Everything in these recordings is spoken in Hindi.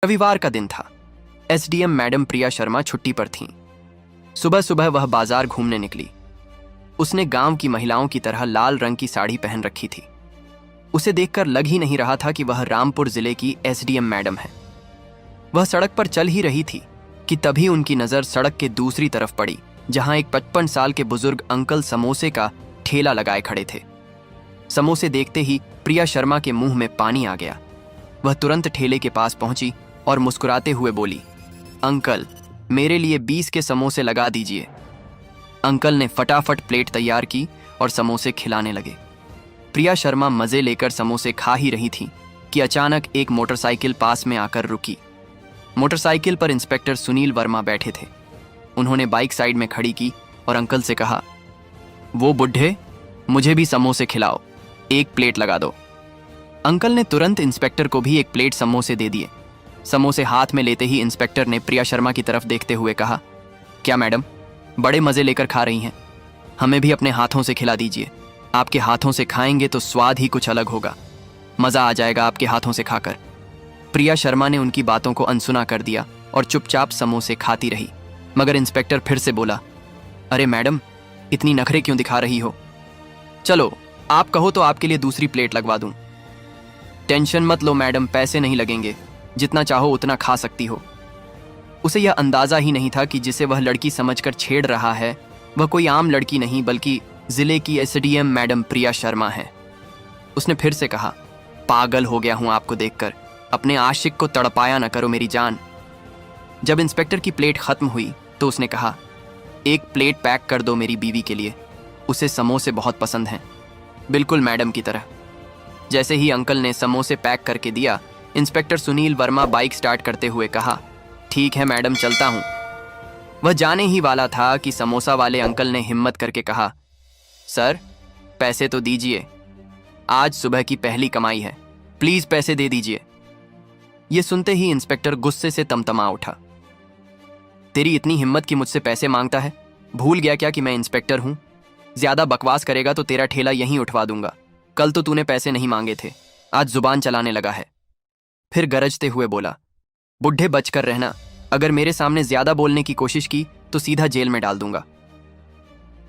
रविवार का दिन था। एसडीएम मैडम प्रिया शर्मा छुट्टी पर थीं। सुबह सुबह वह बाजार घूमने निकली। उसने गांव की महिलाओं की तरह लाल रंग की साड़ी पहन रखी थी। उसे देखकर लग ही नहीं रहा था कि वह रामपुर जिले की एसडीएम मैडम है। वह सड़क पर चल ही रही थी कि तभी उनकी नजर सड़क के दूसरी तरफ पड़ी, जहां एक 55 साल के बुजुर्ग अंकल समोसे का ठेला लगाए खड़े थे। समोसे देखते ही प्रिया शर्मा के मुंह में पानी आ गया। वह तुरंत ठेले के पास पहुंची और मुस्कुराते हुए बोली, अंकल, मेरे लिए 20 के समोसे लगा दीजिए। अंकल ने फटाफट प्लेट तैयार की और समोसे खिलाने लगे। प्रिया शर्मा मजे लेकर समोसे खा ही रही थी कि अचानक एक मोटरसाइकिल पास में आकर रुकी। मोटरसाइकिल पर इंस्पेक्टर सुनील वर्मा बैठे थे। उन्होंने बाइक साइड में खड़ी की और अंकल से कहा, वो बुढ़े, मुझे भी समोसे खिलाओ, 1 प्लेट लगा दो। अंकल ने तुरंत इंस्पेक्टर को भी 1 प्लेट समोसे दे दिए। समोसे हाथ में लेते ही इंस्पेक्टर ने प्रिया शर्मा की तरफ देखते हुए कहा, क्या मैडम, बड़े मजे लेकर खा रही हैं? हमें भी अपने हाथों से खिला दीजिए। आपके हाथों से खाएंगे तो स्वाद ही कुछ अलग होगा। मजा आ जाएगा आपके हाथों से खाकर। प्रिया शर्मा ने उनकी बातों को अनसुना कर दिया और चुपचाप समोसे खाती रही। मगर इंस्पेक्टर फिर से बोला, अरे मैडम, इतनी नखरे क्यों दिखा रही हो? चलो, आप कहो तो आपके लिए दूसरी प्लेट लगवा दूं। टेंशन मत लो मैडम, पैसे नहीं लगेंगे, जितना चाहो उतना खा सकती हो। उसे यह अंदाजा ही नहीं था कि जिसे वह लड़की समझकर छेड़ रहा है वह कोई आम लड़की नहीं बल्कि जिले की एसडीएम मैडम प्रिया शर्मा है। उसने फिर से कहा, पागल हो गया हूं आपको देखकर, अपने आशिक को तड़पाया न करो मेरी जान। जब इंस्पेक्टर की प्लेट खत्म हुई तो उसने कहा, 1 प्लेट पैक कर दो मेरी बीवी के लिए, उसे समोसे बहुत पसंद हैं, बिल्कुल मैडम की तरह। जैसे ही अंकल ने समोसे पैक करके दिया, inspector Sunil Verma bike start करते हुए कहा, ठीक है मैडम, चलता हूं। वह जाने ही वाला था कि समोसा वाले अंकल ने हिम्मत करके कहा, सर, पैसे तो दीजिए, आज सुबह की पहली कमाई है, प्लीज पैसे दे दीजिए। यह सुनते ही इंस्पेक्टर गुस्से से तमतमा उठा। तेरी इतनी हिम्मत कि मुझसे पैसे मांगता है? भूल गया क्या कि मैं इंस्पेक्टर हूं? ज्यादा बकवास करेगा तो तेरा ठेला यहीं उठवा दूंगा। कल तो तूने पैसे नहीं मांगे थे, आज जुबान चलाने लगा है। फिर गरजते हुए बोला, बुढ़े बचकर रहना, अगर मेरे सामने ज्यादा बोलने की कोशिश की तो सीधा जेल में डाल दूंगा।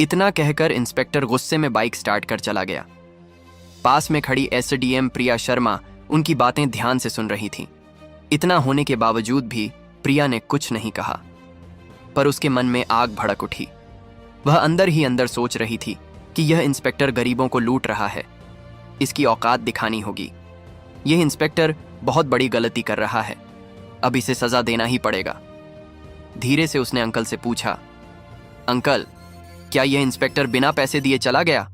इतना कहकर इंस्पेक्टर गुस्से में बाइक स्टार्ट कर चला गया। पास में खड़ी एसडीएम प्रिया शर्मा उनकी बातें ध्यान से सुन रही थी। इतना होने के बावजूद भी प्रिया ने कुछ नहीं कहा, पर उसके मन में आग भड़क उठी। वह अंदर ही अंदर सोच रही थी कि यह इंस्पेक्टर गरीबों को लूट रहा है, इसकी औकात दिखानी होगी। यह इंस्पेक्टर बहुत बड़ी गलती कर रहा है, अब इसे सजा देना ही पड़ेगा। धीरे से उसने अंकल से पूछा, अंकल, क्या यह इंस्पेक्टर बिना पैसे दिए चला गया?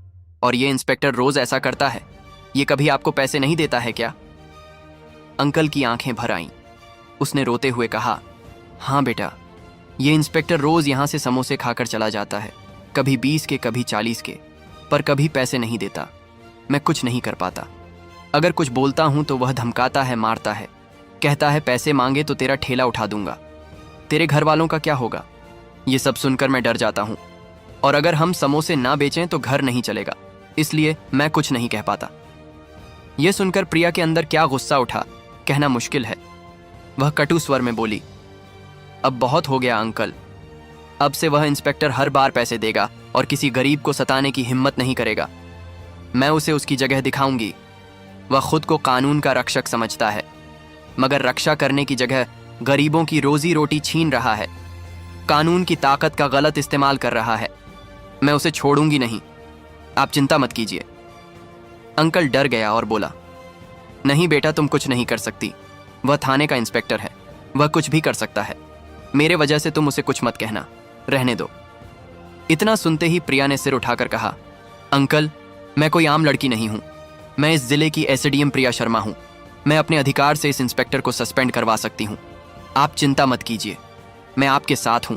और यह इंस्पेक्टर रोज ऐसा करता है? यह कभी आपको पैसे नहीं देता है क्या? अंकल की आंखें भर आईं। उसने रोते हुए कहा, हाँ बेटा, यह इंस्पेक्टर रोज यहां से समोसे खाकर चला जाता है, कभी 20 के, कभी 40 के, पर कभी पैसे नहीं देता। मैं कुछ नहीं कर पाता। अगर कुछ बोलता हूं तो वह धमकाता है, मारता है, कहता है पैसे मांगे तो तेरा ठेला उठा दूंगा। तेरे घर वालों का क्या होगा? ये सब सुनकर मैं डर जाता हूं, और अगर हम समोसे ना बेचें तो घर नहीं चलेगा, इसलिए मैं कुछ नहीं कह पाता। यह सुनकर प्रिया के अंदर क्या गुस्सा उठा, कहना मुश्किल है। वह कटु स्वर में बोली, अब बहुत हो गया अंकल, अब से वह इंस्पेक्टर हर बार पैसे देगा और किसी गरीब को सताने की हिम्मत नहीं करेगा। मैं उसे उसकी जगह दिखाऊंगी। वह खुद को कानून का रक्षक समझता है, मगर रक्षा करने की जगह गरीबों की रोजी रोटी छीन रहा है, कानून की ताकत का गलत इस्तेमाल कर रहा है। मैं उसे छोड़ूंगी नहीं, आप चिंता मत कीजिए। अंकल डर गया और बोला, नहीं बेटा, तुम कुछ नहीं कर सकती, वह थाने का इंस्पेक्टर है, वह कुछ भी कर सकता है। मेरे वजह से तुम उसे कुछ मत कहना, रहने दो। इतना सुनते ही प्रिया ने सिर उठाकर कहा, अंकल, मैं कोई आम लड़की नहीं हूं, मैं इस जिले की एसडीएम प्रिया शर्मा हूं। मैं अपने अधिकार से इस इंस्पेक्टर को सस्पेंड करवा सकती हूं। आप चिंता मत कीजिए, मैं आपके साथ हूं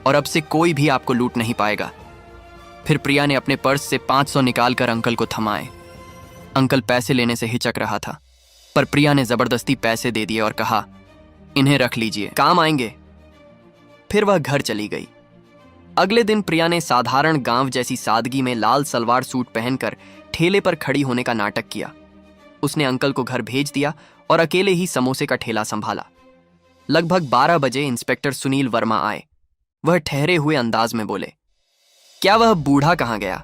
और अब से कोई भी आपको लूट नहीं पाएगा। फिर प्रिया ने अपने पर्स से 500 निकालकर अंकल को थमाए। अंकल पैसे लेने से हिचक रहा था, पर प्रिया ने जबरदस्ती पैसे दे दिए और कहा, इन्हें रख लीजिए, काम आएंगे। फिर वह घर चली गई। अगले दिन प्रिया ने साधारण गांव जैसी सादगी में लाल सलवार सूट पहनकर ठेले पर खड़ी होने का नाटक किया। उसने अंकल को घर भेज दिया और अकेले ही समोसे का ठेला संभाला। लगभग 12 बजे इंस्पेक्टर सुनील वर्मा आए। वह ठहरे हुए अंदाज में बोले, क्या वह बूढ़ा कहाँ गया?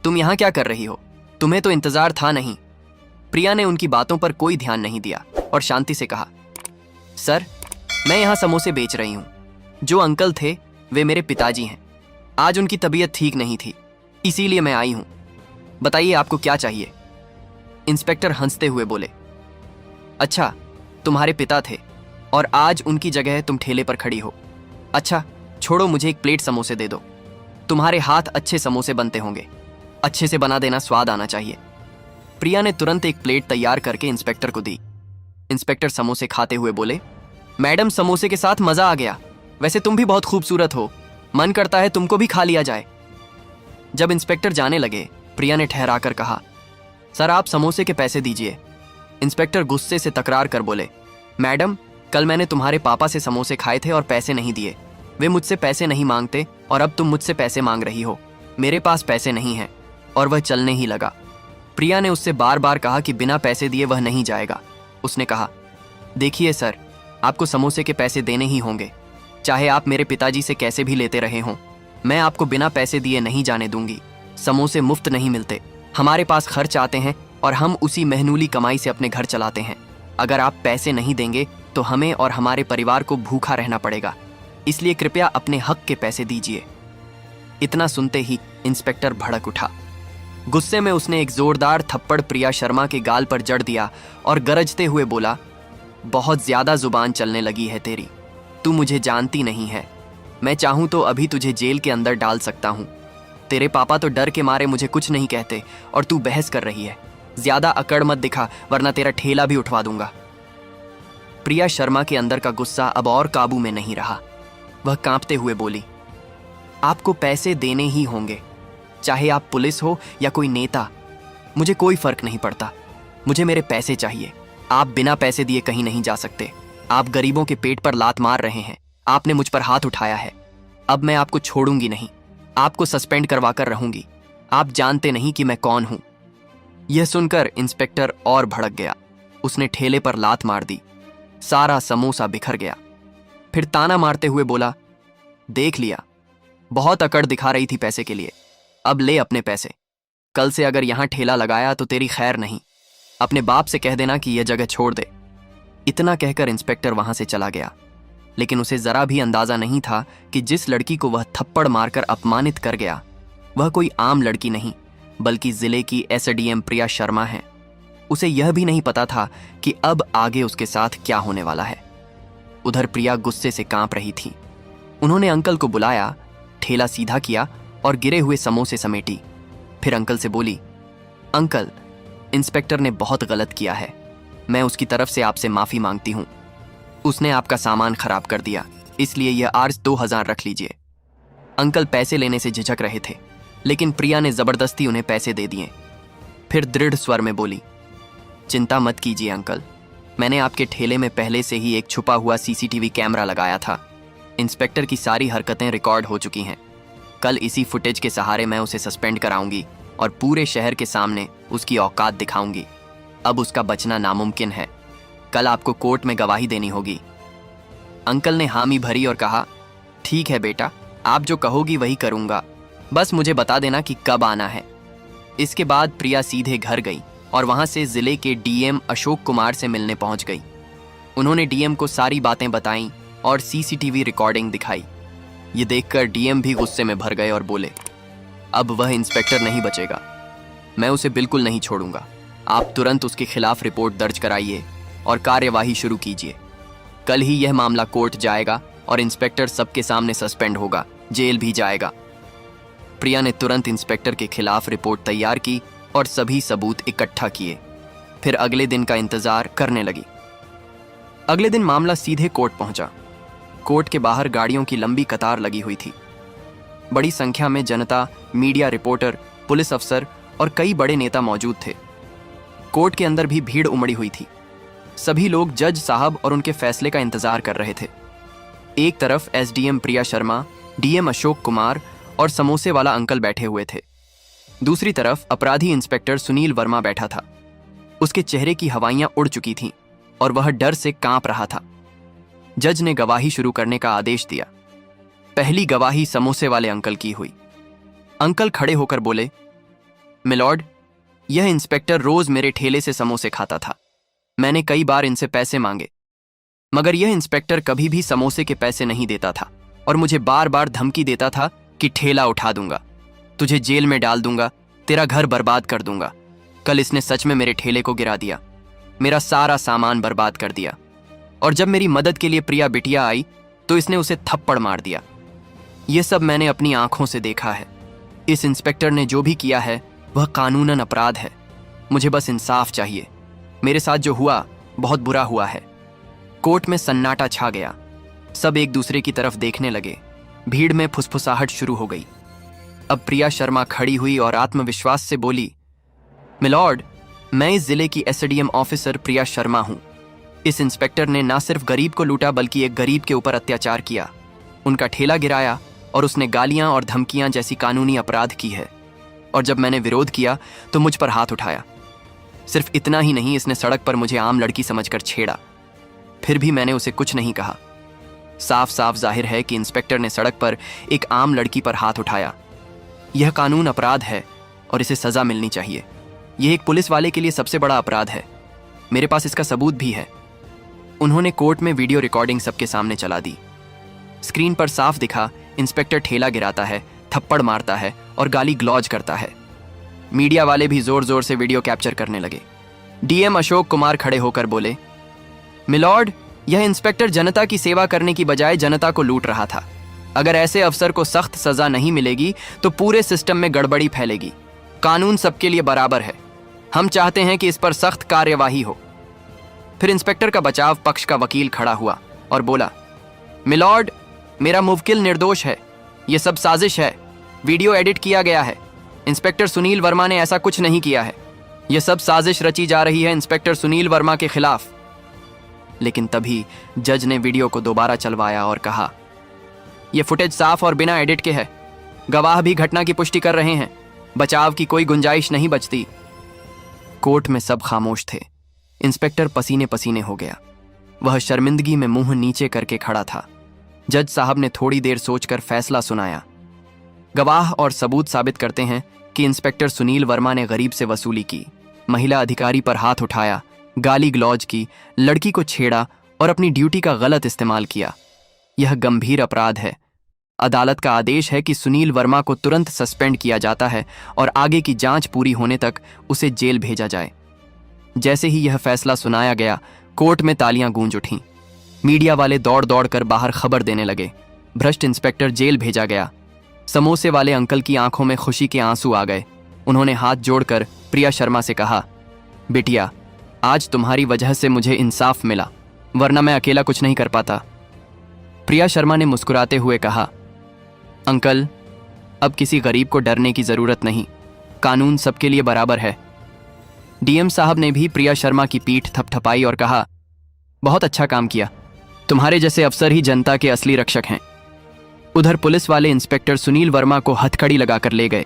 तुम यहाँ क्या कर रही हो? तुम्हें तो इंतजार था नहीं। प्रिया ने उनकी बातों पर कोई ध्यान नहीं दिया और शांति से कहा, सर, मैं यहाँ समोसे बेच रही हूँ। जो अंकल थे वे मेरे पिताजी हैं। आज उनकी तबीयत ठीक नहीं थी, इसीलिए मैं आई हूँ। बताइए आपको क्या चाहिए? इंस्पेक्टर हंसते हुए बोले, अच्छा, तुम्हारे पिता थे और आज उनकी जगह तुम ठेले पर खड़ी हो। अच्छा छोड़ो, मुझे एक प्लेट समोसे दे दो। तुम्हारे हाथ अच्छे समोसे बनते होंगे, अच्छे से बना देना, स्वाद आना चाहिए। प्रिया ने तुरंत एक प्लेट तैयार करके इंस्पेक्टर को दी। इंस्पेक्टर समोसे खाते हुए बोले, मैडम, समोसे के साथ मजा आ गया। वैसे तुम भी बहुत खूबसूरत हो, मन करता है तुमको भी खा लिया जाए। जब इंस्पेक्टर जाने लगे, प्रिया ने ठहराकर कहा, सर, आप समोसे के पैसे दीजिए। इंस्पेक्टर गुस्से से तकरार कर बोले, मैडम, कल मैंने तुम्हारे पापा से समोसे खाए थे और पैसे नहीं दिए। वे मुझसे पैसे नहीं मांगते और अब तुम मुझसे पैसे मांग रही हो। मेरे पास पैसे नहीं हैं। और वह चलने ही लगा। प्रिया ने उससे बार बार कहा कि बिना पैसे दिए वह नहीं जाएगा। उसने कहा, देखिए सर, आपको समोसे के पैसे देने ही होंगे, चाहे आप मेरे पिताजी से कैसे भी लेते रहे हों। मैं आपको बिना पैसे दिए नहीं जाने दूंगी। समोसे मुफ्त नहीं मिलते, हमारे पास खर्च आते हैं और हम उसी मेहनूली कमाई से अपने घर चलाते हैं। अगर आप पैसे नहीं देंगे तो हमें और हमारे परिवार को भूखा रहना पड़ेगा, इसलिए कृपया अपने हक के पैसे दीजिए। इतना सुनते ही इंस्पेक्टर भड़क उठा। गुस्से में उसने एक जोरदार थप्पड़ प्रिया शर्मा के गाल पर जड़ दिया और गरजते हुए बोला, बहुत ज्यादा जुबान चलने लगी है तेरी। तू मुझे जानती नहीं है। मैं चाहूं तो अभी तुझे जेल के अंदर डाल सकता हूं। तेरे पापा तो डर के मारे मुझे कुछ नहीं कहते और तू बहस कर रही है। ज्यादा अकड़ मत दिखा, वरना तेरा ठेला भी उठवा दूंगा। प्रिया शर्मा के अंदर का गुस्सा अब और काबू में नहीं रहा। वह कांपते हुए बोली, आपको पैसे देने ही होंगे, चाहे आप पुलिस हो या कोई नेता। मुझे कोई फर्क नहीं पड़ता, मुझे मेरे पैसे चाहिए। आप बिना पैसे दिए कहीं नहीं जा सकते। आप गरीबों के पेट पर लात मार रहे हैं। आपने मुझ पर हाथ उठाया है। अब मैं आपको छोड़ूंगी नहीं, आपको सस्पेंड करवा कर रहूंगी। आप जानते नहीं कि मैं कौन हूं। यह सुनकर इंस्पेक्टर और भड़क गया। उसने ठेले पर लात मार दी। सारा समोसा बिखर गया। फिर ताना मारते हुए बोला, देख लिया, बहुत अकड़ दिखा रही थी पैसे के लिए। अब ले अपने पैसे। कल से अगर यहां ठेला लगाया तो तेरी खैर नहीं। अपने बाप से कह देना कि यह जगह छोड़ दे। इतना कहकर इंस्पेक्टर वहां से चला गया। लेकिन उसे जरा भी अंदाजा नहीं था कि जिस लड़की को वह थप्पड़ मारकर अपमानित कर गया, वह कोई आम लड़की नहीं, बल्कि जिले की एसडीएम प्रिया शर्मा है। उसे यह भी नहीं पता था कि अब आगे उसके साथ क्या होने वाला है। उधर प्रिया गुस्से से कांप रही थी। उन्होंने अंकल को बुलाया, ठेला सीधा किया और गिरे हुए समोसे समेटी। फिर अंकल से बोली, अंकल, इंस्पेक्टर ने बहुत गलत किया है। मैं उसकी तरफ से आपसे माफी मांगती हूं। उसने आपका सामान खराब कर दिया, इसलिए यह आर्ज 2000 रख लीजिए। अंकल पैसे लेने से झिझक रहे थे, लेकिन प्रिया ने जबरदस्ती उन्हें पैसे दे दिए। फिर दृढ़ स्वर में बोली, चिंता मत कीजिए अंकल, मैंने आपके ठेले में पहले से ही एक छुपा हुआ सीसीटीवी कैमरा लगाया था। इंस्पेक्टर की सारी हरकतें रिकॉर्ड हो चुकी हैं। कल इसी फुटेज के सहारे मैं उसे सस्पेंड कराऊंगी और पूरे शहर के सामने उसकी औकात दिखाऊंगी। अब उसका बचना नामुमकिन है। कल आपको कोर्ट में गवाही देनी होगी। अंकल ने हामी भरी और कहा, ठीक है बेटा, आप जो कहोगी वही करूंगा। बस मुझे बता देना कि कब आना है। इसके बाद प्रिया सीधे घर गई और वहां से जिले के डीएम अशोक कुमार से मिलने पहुंच गई। उन्होंने डीएम को सारी बातें बताईं और सीसीटीवी रिकॉर्डिंग दिखाई। ये देखकर डीएम भी गुस्से में भर गए और बोले, अब वह इंस्पेक्टर नहीं बचेगा। मैं उसे बिल्कुल नहीं छोड़ूंगा। आप तुरंत उसके खिलाफ रिपोर्ट दर्ज कराइए और कार्यवाही शुरू कीजिए। कल ही यह मामला कोर्ट जाएगा और इंस्पेक्टर सबके सामने सस्पेंड होगा, जेल भी जाएगा। प्रिया ने तुरंत इंस्पेक्टर के खिलाफ रिपोर्ट तैयार की और सभी सबूत इकट्ठा किए। फिर अगले दिन का इंतजार करने लगी। अगले दिन मामला सीधे कोर्ट पहुंचा। कोर्ट के बाहर गाड़ियों की लंबी कतार लगी हुई थी। बड़ी संख्या में जनता, मीडिया रिपोर्टर, पुलिस अफसर और कई बड़े नेता मौजूद थे। कोर्ट के अंदर भी भीड़ उमड़ी हुई थी। सभी लोग जज साहब और उनके फैसले का इंतजार कर रहे थे। एक तरफ एसडीएम प्रिया शर्मा, डीएम अशोक कुमार और समोसे वाला अंकल बैठे हुए थे। दूसरी तरफ अपराधी इंस्पेक्टर सुनील वर्मा बैठा था। उसके चेहरे की हवाइयां उड़ चुकी थीं और वह डर से कांप रहा था। जज ने गवाही शुरू करने का आदेश दिया। पहली गवाही समोसे वाले अंकल की हुई। अंकल खड़े होकर बोले, मिलॉर्ड, यह इंस्पेक्टर रोज मेरे ठेले से समोसे खाता था। मैंने कई बार इनसे पैसे मांगे, मगर यह इंस्पेक्टर कभी भी समोसे के पैसे नहीं देता था और मुझे बार बार धमकी देता था कि ठेला उठा दूंगा, तुझे जेल में डाल दूंगा, तेरा घर बर्बाद कर दूंगा। कल इसने सच में मेरे ठेले को गिरा दिया, मेरा सारा सामान बर्बाद कर दिया, और जब मेरी मदद के लिए प्रिया बिटिया आई तो इसने उसे थप्पड़ मार दिया। यह सब मैंने अपनी आंखों से देखा है। इस इंस्पेक्टर ने जो भी किया है वह कानूनन अपराध है। मुझे बस इंसाफ चाहिए। मेरे साथ जो हुआ बहुत बुरा हुआ है। कोर्ट में सन्नाटा छा गया। सब एक दूसरे की तरफ देखने लगे। भीड़ में फुसफुसाहट शुरू हो गई। अब प्रिया शर्मा खड़ी हुई और आत्मविश्वास से बोली, मिलॉर्ड, मैं इस जिले की एसडीएम ऑफिसर प्रिया शर्मा हूं। इस इंस्पेक्टर ने ना सिर्फ गरीब को लूटा बल्कि एक गरीब के ऊपर अत्याचार किया, उनका ठेला गिराया और उसने गालियां और धमकियां जैसी कानूनी अपराध की है। और जब मैंने विरोध किया तो मुझ पर हाथ उठाया। सिर्फ इतना ही नहीं, इसने सड़क पर मुझे आम लड़की समझकर छेड़ा। फिर भी मैंने उसे कुछ नहीं कहा। साफ साफ जाहिर है कि इंस्पेक्टर ने सड़क पर एक आम लड़की पर हाथ उठाया। यह कानून अपराध है और इसे सजा मिलनी चाहिए। यह एक पुलिस वाले के लिए सबसे बड़ा अपराध है। मेरे पास इसका सबूत भी है। उन्होंने कोर्ट में वीडियो रिकॉर्डिंग सबके सामने चला दी। स्क्रीन पर साफ दिखा, इंस्पेक्टर ठेला गिराता है, थप्पड़ मारता है और गाली ग्लॉज करता है। मीडिया वाले भी जोर जोर से वीडियो कैप्चर करने लगे। डीएम अशोक कुमार खड़े होकर बोले, मिलॉर्ड, यह इंस्पेक्टर जनता की सेवा करने की बजाय जनता को लूट रहा था। अगर ऐसे अफसर को सख्त सजा नहीं मिलेगी तो पूरे सिस्टम में गड़बड़ी फैलेगी। कानून सबके लिए बराबर है। हम चाहते हैं कि इस पर सख्त कार्यवाही हो। फिर इंस्पेक्टर का बचाव पक्ष का वकील खड़ा हुआ और बोला, मिलॉर्ड, मेरा मुवक्किल निर्दोष है। यह सब साजिश है। वीडियो एडिट किया गया है। इंस्पेक्टर सुनील वर्मा ने ऐसा कुछ नहीं किया है। यह सब साजिश रची जा रही है इंस्पेक्टर सुनील वर्मा के खिलाफ। लेकिन तभी जज ने वीडियो को दोबारा चलवाया और कहा, यह फुटेज साफ और बिना एडिट के है। गवाह भी घटना की पुष्टि कर रहे हैं। बचाव की कोई गुंजाइश नहीं बचती। कोर्ट में सब खामोश थे। इंस्पेक्टर पसीने पसीने हो गया। वह शर्मिंदगी में मुंह नीचे करके खड़ा था। जज साहब ने थोड़ी देर सोचकर फैसला सुनाया। गवाह और सबूत साबित करते हैं कि इंस्पेक्टर सुनील वर्मा ने गरीब से वसूली की, महिला अधिकारी पर हाथ उठाया, गाली ग्लॉज की, लड़की को छेड़ा और अपनी ड्यूटी का गलत इस्तेमाल किया। यह गंभीर अपराध है। अदालत का आदेश है कि सुनील वर्मा को तुरंत सस्पेंड किया जाता है और आगे की जांच पूरी होने तक उसे जेल भेजा जाए। जैसे ही यह फैसला सुनाया गया, कोर्ट में तालियां गूंज उठीं। मीडिया वाले दौड़ दौड़ कर बाहर खबर देने लगे। भ्रष्ट इंस्पेक्टर जेल भेजा गया। समोसे वाले अंकल की आंखों में खुशी के आंसू आ गए। उन्होंने हाथ जोड़कर प्रिया शर्मा से कहा, बिटिया, आज तुम्हारी वजह से मुझे इंसाफ मिला, वरना मैं अकेला कुछ नहीं कर पाता। प्रिया शर्मा ने मुस्कुराते हुए कहा, अंकल, अब किसी गरीब को डरने की जरूरत नहीं। कानून सबके लिए बराबर है। डीएम साहब ने भी प्रिया शर्मा की पीठ थपथपाई और कहा, बहुत अच्छा काम किया। तुम्हारे जैसे अफसर ही जनता के असली रक्षक हैं। उधर पुलिस वाले इंस्पेक्टर सुनील वर्मा को हथकड़ी लगाकर ले गए।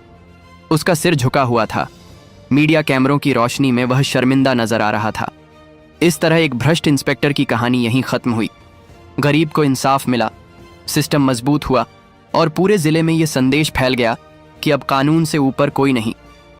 उसका सिर झुका हुआ था। मीडिया कैमरों की रोशनी में वह शर्मिंदा नजर आ रहा था। इस तरह एक भ्रष्ट इंस्पेक्टर की कहानी यहीं खत्म हुई। गरीब को इंसाफ मिला, सिस्टम मजबूत हुआ और पूरे जिले में यह संदेश फैल गया कि अब कानून से ऊपर कोई नहीं।